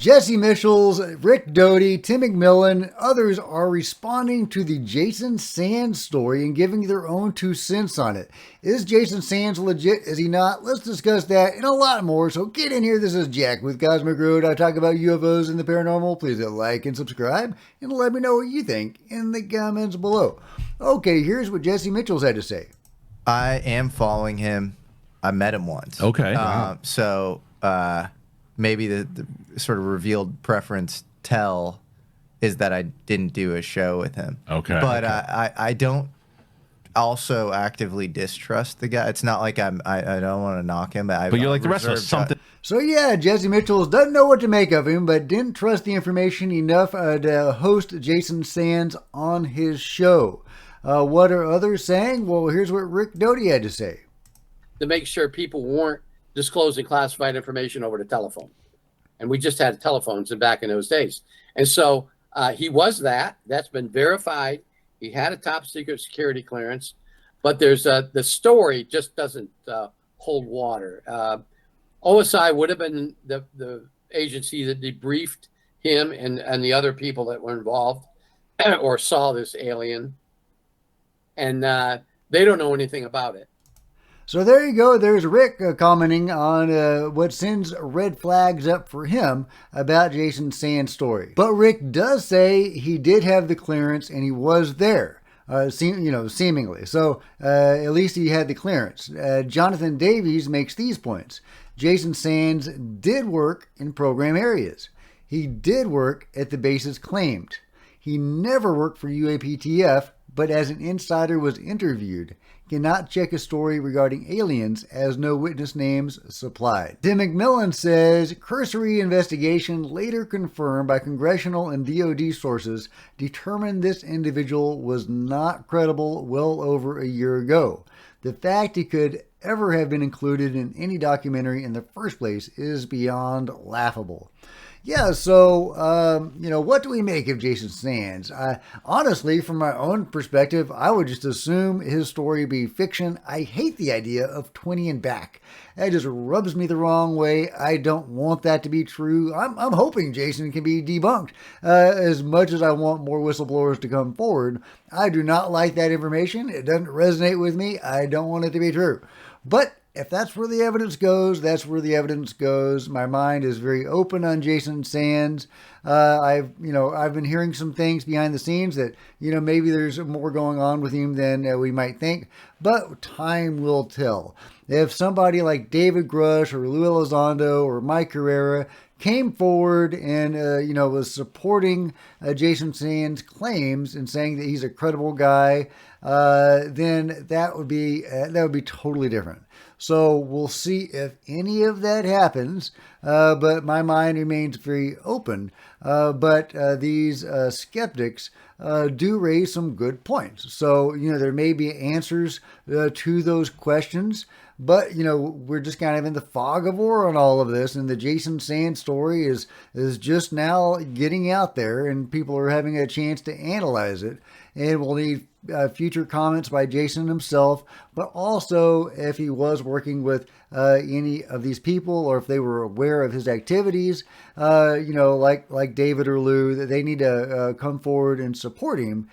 Jesse Mitchell's, Rick Doty, Tim McMillan, others are responding to the Jason Sands story and giving their own 2 cents on it. Is Jason Sands legit? Is he not? Let's discuss that and a lot more. So get in here. This is Jack with Cosmic Road. I talk about UFOs and the paranormal. Please hit like and subscribe and let me know what you think in the comments below. Okay, here's what Jesse Mitchell's had to say. I am following him. I met him once. Okay. So maybe the sort of revealed preference is that I didn't do a show with him. Okay. But I don't also actively distrust the guy. It's not like I don't want to knock him, but you're like the rest of us. Something. So yeah, Jesse Mitchell doesn't know what to make of him, but didn't trust the information enough to host Jason Sands on his show. What are others saying? Well, here's what Rick Doty had to say. To make sure people weren't disclosing classified information over the telephone. And we just had telephones back in those days. And so he was that. That's been verified. He had a top secret security clearance. But there's the story just doesn't hold water. OSI would have been the agency that debriefed him and the other people that were involved or saw this alien. And they don't know anything about it. So there you go. There's Rick commenting on what sends red flags up for him about Jason Sands' story. But Rick does say he did have the clearance and he was there, seemingly. So at least he had the clearance. Jonathan Davies makes these points. Jason Sands did work in program areas. He did work at the bases claimed. He never worked for UAPTF, but as an insider was interviewed, cannot check a story regarding aliens as no witness names supplied. Tim McMillan says, cursory investigation later confirmed by congressional and DOD sources determined this individual was not credible well over a year ago. The fact he could ever have been included in any documentary in the first place is beyond laughable. Yeah, so, what do we make of Jason Sands? Honestly, from my own perspective, I would just assume his story be fiction. I hate the idea of 20 and back. That just rubs me the wrong way. I don't want that to be true. I'm hoping Jason can be debunked. As much as I want more whistleblowers to come forward, I do not like that information. It doesn't resonate with me. I don't want it to be true. But if that's where the evidence goes, that's where the evidence goes. My mind is very open on Jason Sands. I've been hearing some things behind the scenes that, maybe there's more going on with him than we might think, but time will tell. If somebody like David Grush or Lou Elizondo or Mike Herrera came forward and, was supporting Jason Sands' claims and saying that he's a credible guy, then that would be totally different. So we'll see if any of that happens, but my mind remains very open. But these skeptics do raise some good points. So, there may be answers to those questions, but, we're just kind of in the fog of war on all of this. And the Jason Sands story is just now getting out there and people are having a chance to analyze it. And we'll need future comments by Jason himself, but also if he was working with any of these people or if they were aware of his activities, like David or Lou, that they need to come forward and support him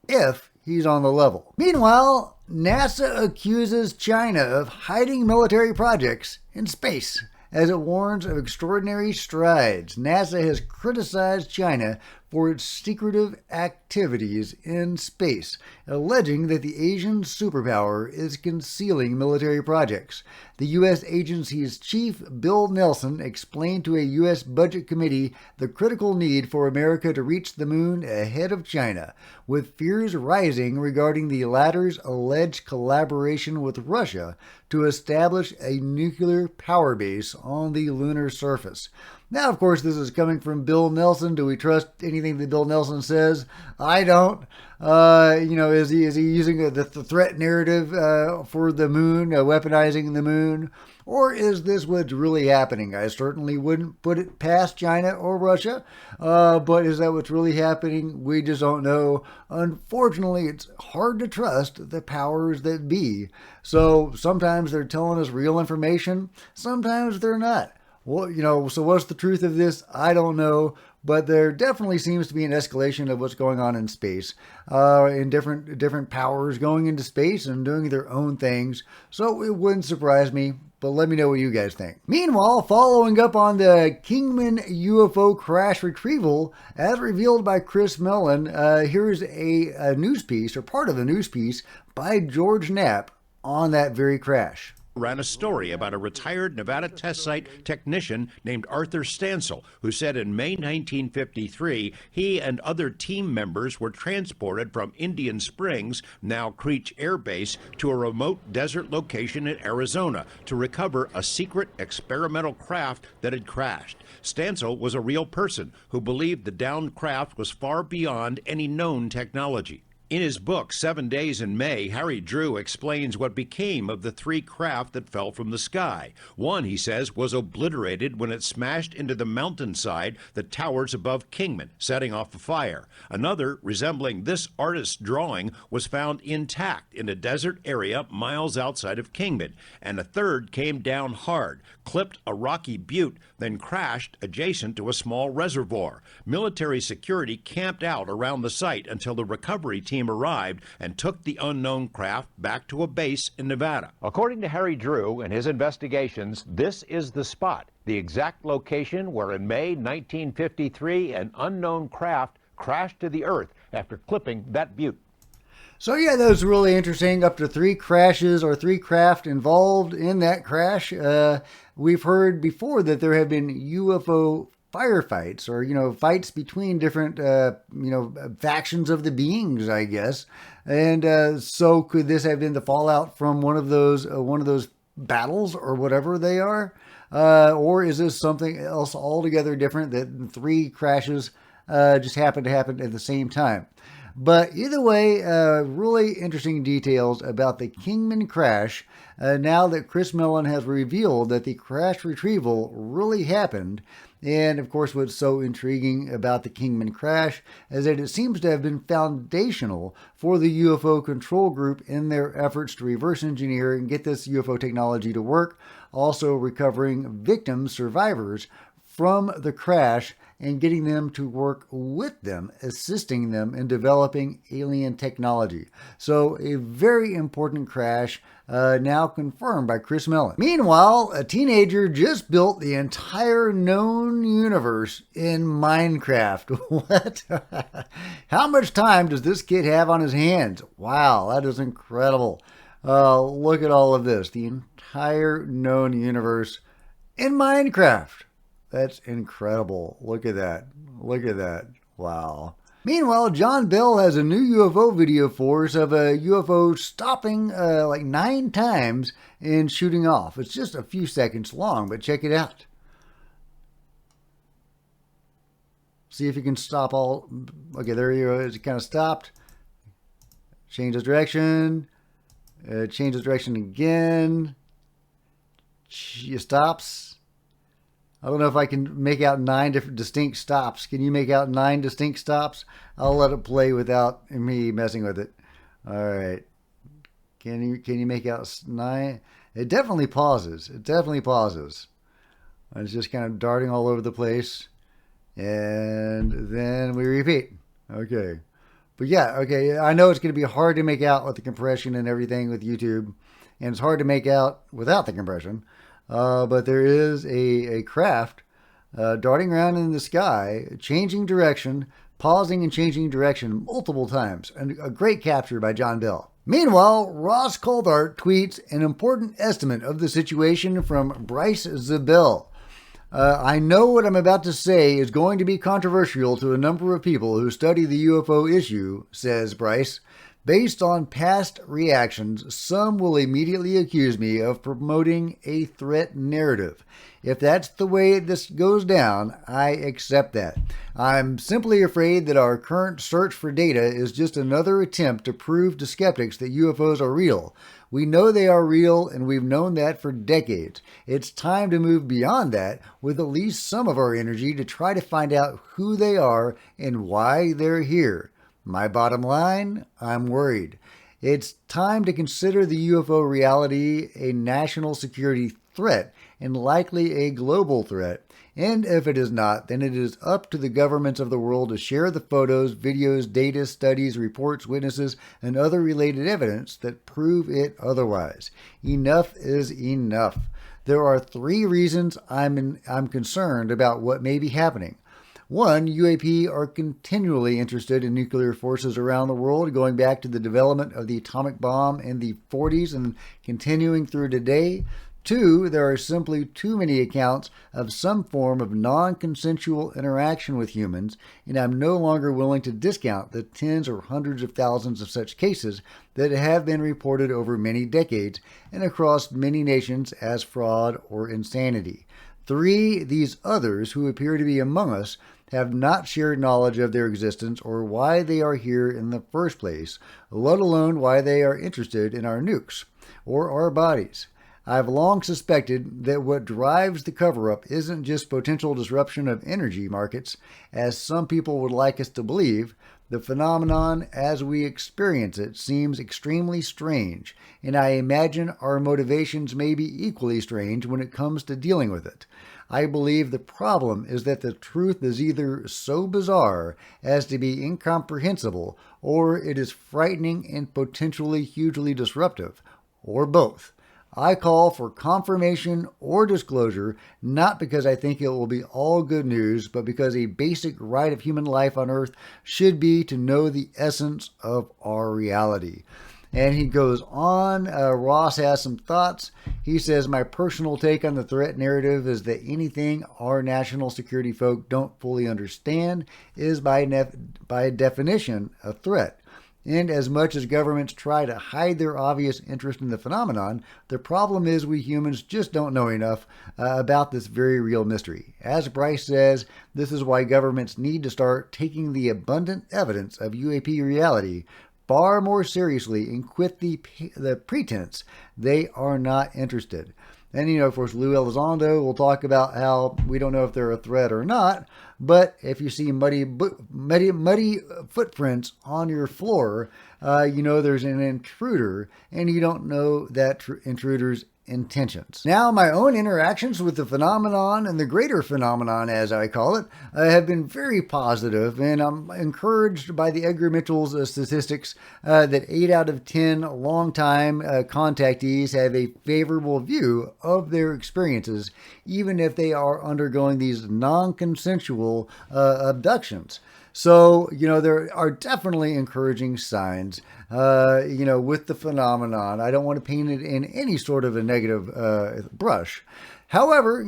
if he's on the level. Meanwhile, NASA accuses China of hiding military projects in space. As it warns of extraordinary strides, NASA has criticized China for its secretive activities in space, alleging that the Asian superpower is concealing military projects. The U.S. agency's chief, Bill Nelson, explained to a U.S. budget committee the critical need for America to reach the moon ahead of China, with fears rising regarding the latter's alleged collaboration with Russia to establish a nuclear power base on the lunar surface. Now, of course, this is coming from Bill Nelson. Do we trust anything that Bill Nelson says? I don't. Is he using the threat narrative for the moon, weaponizing the moon? Or is this what's really happening? I certainly wouldn't put it past China or Russia. But is that what's really happening? We just don't know. Unfortunately, it's hard to trust the powers that be. So sometimes they're telling us real information. Sometimes they're not. Well, so what's the truth of this? I don't know, but there definitely seems to be an escalation of what's going on in space, in different powers going into space and doing their own things. So it wouldn't surprise me. But let me know what you guys think. Meanwhile, following up on the Kingman UFO crash retrieval, as revealed by Chris Mellon, here's a news piece, or part of a news piece, by George Knapp on that very crash. Ran a story about a retired Nevada test site technician named Arthur Stansel, who said in May 1953 he and other team members were transported from Indian Springs, now Creech Air Base, to a remote desert location in Arizona to recover a secret experimental craft that had crashed. Stansel was a real person who believed the downed craft was far beyond any known technology. In his book, 7 Days in May, Harry Drew explains what became of the 3 craft that fell from the sky. One, he says, was obliterated when it smashed into the mountainside that towers above Kingman, setting off a fire. Another, resembling this artist's drawing, was found intact in a desert area miles outside of Kingman. And a third came down hard, clipped a rocky butte, then crashed adjacent to a small reservoir. Military security camped out around the site until the recovery team arrived and took the unknown craft back to a base in Nevada. According to Harry Drew and his investigations, this is the spot, the exact location where in May 1953 an unknown craft crashed to the earth after clipping that butte. So yeah, that was really interesting. Up to 3 crashes or 3 craft involved in that crash. We've heard before that there have been UFO firefights, or fights between different factions of the beings, I guess. And so could this have been the fallout from one of those battles or whatever they are, or is this something else altogether different, that 3 crashes just happened to happen at the same time? But either way, really interesting details about the Kingman crash, now that Chris Mellon has revealed that the crash retrieval really happened. And of course, what's so intriguing about the Kingman crash is that it seems to have been foundational for the UFO control group in their efforts to reverse engineer and get this UFO technology to work, also recovering victims, survivors from the crash and getting them to work with them, assisting them in developing alien technology. So a very important crash, now confirmed by Chris Mellon. Meanwhile, a teenager just built the entire known universe in Minecraft. What? How much time does this kid have on his hands? Wow, that is incredible. Look at all of this. The entire known universe in Minecraft. That's incredible. Look at that. Look at that. Wow. Meanwhile, John Bell has a new UFO video for us of a UFO stopping like 9 times and shooting off. It's just a few seconds long, but check it out. See if you can stop all. Okay, there you go. It kind of stopped. Change the direction. Change the direction again. It stops. I don't know if I can make out 9 different distinct stops. Can you make out 9 distinct stops? I'll let it play without me messing with it. All right. Can you make out 9? It definitely pauses. It definitely pauses. It's just kind of darting all over the place. And then we repeat. Okay. But yeah, okay. I know it's going to be hard to make out with the compression and everything with YouTube. And it's hard to make out without the compression. But there is a craft darting around in the sky, changing direction, pausing and changing direction multiple times. And a great capture by John Bell. Meanwhile, Ross Coulthart tweets an important estimate of the situation from Bryce Zabel. I know what I'm about to say is going to be controversial to a number of people who study the UFO issue, says Bryce. Based on past reactions, some will immediately accuse me of promoting a threat narrative. If that's the way this goes down, I accept that. I'm simply afraid that our current search for data is just another attempt to prove to skeptics that UFOs are real. We know they are real, and we've known that for decades. It's time to move beyond that with at least some of our energy to try to find out who they are and why they're here. My bottom line, I'm worried. It's time to consider the UFO reality a national security threat and likely a global threat. And if it is not, then it is up to the governments of the world to share the photos, videos, data, studies, reports, witnesses, and other related evidence that prove it otherwise. Enough is enough. There are 3 reasons I'm concerned about what may be happening. 1, U.A.P. are continually interested in nuclear forces around the world, going back to the development of the atomic bomb in the 40s and continuing through today. 2, there are simply too many accounts of some form of non-consensual interaction with humans, and I'm no longer willing to discount the tens or hundreds of thousands of such cases that have been reported over many decades and across many nations as fraud or insanity. 3, these others who appear to be among us have not shared knowledge of their existence or why they are here in the first place, let alone why they are interested in our nukes or our bodies. I've long suspected that what drives the cover-up isn't just potential disruption of energy markets, as some people would like us to believe. The phenomenon as we experience it seems extremely strange, and I imagine our motivations may be equally strange when it comes to dealing with it. I believe the problem is that the truth is either so bizarre as to be incomprehensible, or it is frightening and potentially hugely disruptive, or both. I call for confirmation or disclosure, not because I think it will be all good news, but because a basic right of human life on Earth should be to know the essence of our reality. And he goes on, Ross has some thoughts. He says, my personal take on the threat narrative is that anything our national security folk don't fully understand is by definition a threat. And as much as governments try to hide their obvious interest in the phenomenon, the problem is we humans just don't know enough about this very real mystery. As Bryce says, this is why governments need to start taking the abundant evidence of U.A.P. reality far more seriously and quit the pretense they are not interested. And, of course, Lou Elizondo will talk about how we don't know if they're a threat or not, but if you see muddy footprints on your floor, there's an intruder, and you don't know that intruder's intentions. Now, my own interactions with the phenomenon and the greater phenomenon, as I call it, have been very positive, and I'm encouraged by the Edgar Mitchell's statistics that 8 out of 10 longtime contactees have a favorable view of their experiences, even if they are undergoing these non-consensual abductions. So, there are definitely encouraging signs, with the phenomenon. I don't want to paint it in any sort of a negative brush. However,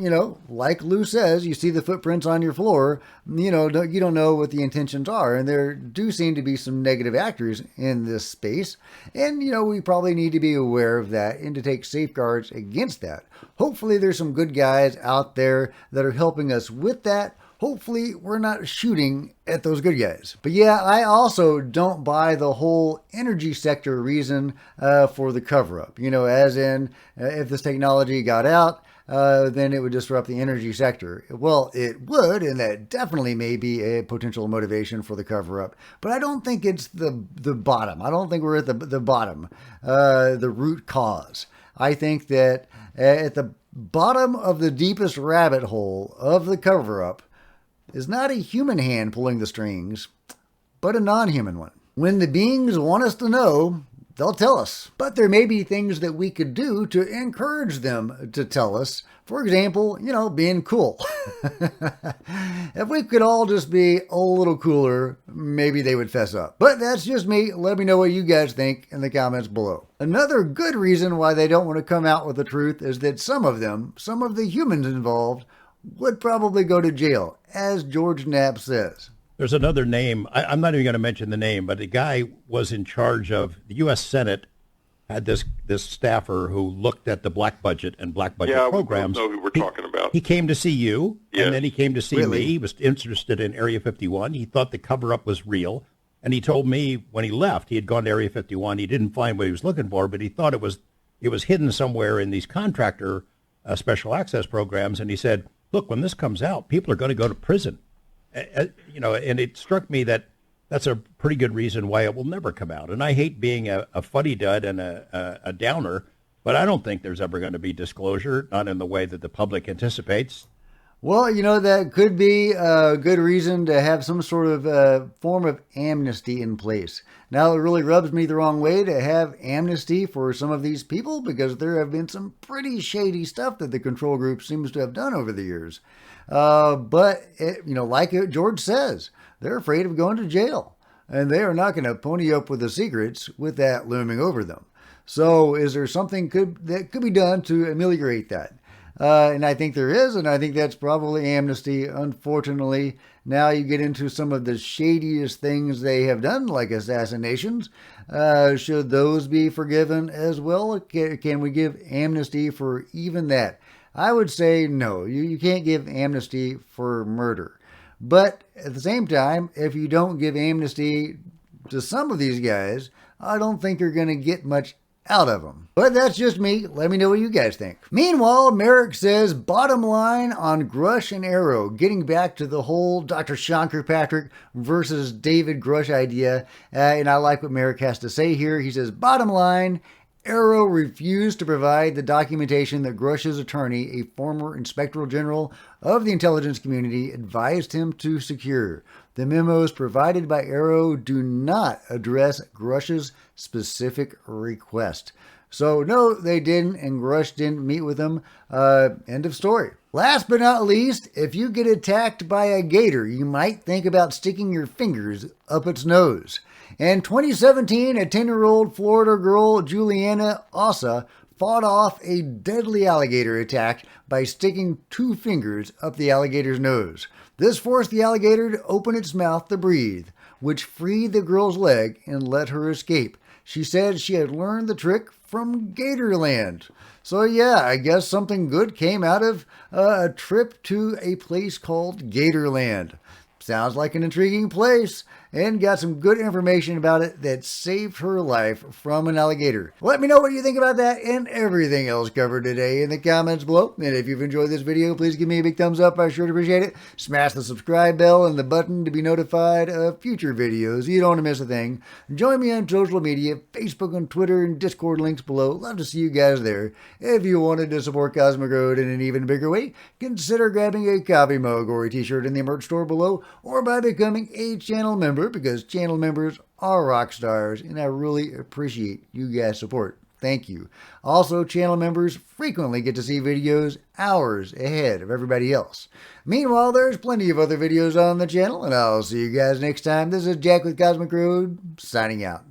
like Lou says, you see the footprints on your floor, you don't know what the intentions are. And there do seem to be some negative actors in this space. And, we probably need to be aware of that and to take safeguards against that. Hopefully there's some good guys out there that are helping us with that. Hopefully we're not shooting at those good guys. But yeah, I also don't buy the whole energy sector reason for the cover-up. As in, if this technology got out, then it would disrupt the energy sector. Well, it would, and that definitely may be a potential motivation for the cover-up. But I don't think it's the bottom. I don't think we're at the bottom, the root cause. I think that at the bottom of the deepest rabbit hole of the cover-up is not a human hand pulling the strings, but a non-human one. When the beings want us to know, they'll tell us. But there may be things that we could do to encourage them to tell us. For example, being cool. If we could all just be a little cooler, maybe they would fess up. But that's just me. Let me know what you guys think in the comments below. Another good reason why they don't want to come out with the truth is that some of the humans involved, would probably go to jail, as George Knapp says. There's another name. I'm not even going to mention the name, but the guy was in charge of the U.S. Senate, had this staffer who looked at the black budget and black budget programs. Yeah, we know who we're talking about. He came to see you, Yes. and then he came to see me. He was interested in Area 51. He thought the cover-up was real, and he told me when he left, he had gone to Area 51. He didn't find what he was looking for, but he thought it was hidden somewhere in these contractor special access programs, and he said, look, when this comes out, people are going to go to prison. And it struck me that that's a pretty good reason why it will never come out. And I hate being a fuddy-dud and a downer, But I don't think there's ever going to be disclosure, not in the way that the public anticipates. Well, that could be a good reason to have some sort of form of amnesty in place. Now, it really rubs me the wrong way to have amnesty for some of these people because there have been some pretty shady stuff that the control group seems to have done over the years. Like George says, they're afraid of going to jail, and they are not going to pony up with the secrets with that looming over them. So, is there something that could be done to ameliorate that? And I think there is, and I think that's probably amnesty. Unfortunately, now you get into some of the shadiest things they have done, like assassinations. Should those be forgiven as well? Can we give amnesty for even that? I would say no. You can't give amnesty for murder. But at the same time, if you don't give amnesty to some of these guys, I don't think you're going to get much out of them. But that's just me. Let me know what you guys think. Meanwhile, Merrick says, bottom line on Grush and Arrow, getting back to the whole Dr. Shankar Patrick versus David Grush idea. And I like what Merrick has to say here. He says, bottom line, Arrow refused to provide the documentation that Grush's attorney, a former inspector general of the intelligence community, advised him to secure. The memos provided by Arrow do not address Grush's specific request. So, no, they didn't, and Grush didn't meet with them. End of story. Last but not least, if you get attacked by a gator, you might think about sticking your fingers up its nose. In 2017, a 10-year-old Florida girl, Juliana Ossa, fought off a deadly alligator attack by sticking 2 fingers up the alligator's nose. This forced the alligator to open its mouth to breathe, which freed the girl's leg and let her escape. She said she had learned the trick from Gatorland. So yeah, I guess something good came out of a trip to a place called Gatorland. Sounds like an intriguing place, and got some good information about it that saved her life from an alligator. Let me know what you think about that and everything else covered today in the comments below. And if you've enjoyed this video, please give me a big thumbs up. I sure appreciate it. Smash the subscribe bell and the button to be notified of future videos. You don't want to miss a thing. Join me on social media, Facebook and Twitter and Discord links below. Love to see you guys there. If you wanted to support Cosmic Road in an even bigger way, consider grabbing a coffee mug or a t-shirt in the merch store below, or by becoming a channel member, because channel members are rock stars and I really appreciate you guys' support. Thank you. Also, channel members frequently get to see videos hours ahead of everybody else. Meanwhile, there's plenty of other videos on the channel, and I'll see you guys next time. This is Jack with Cosmic Road, signing out.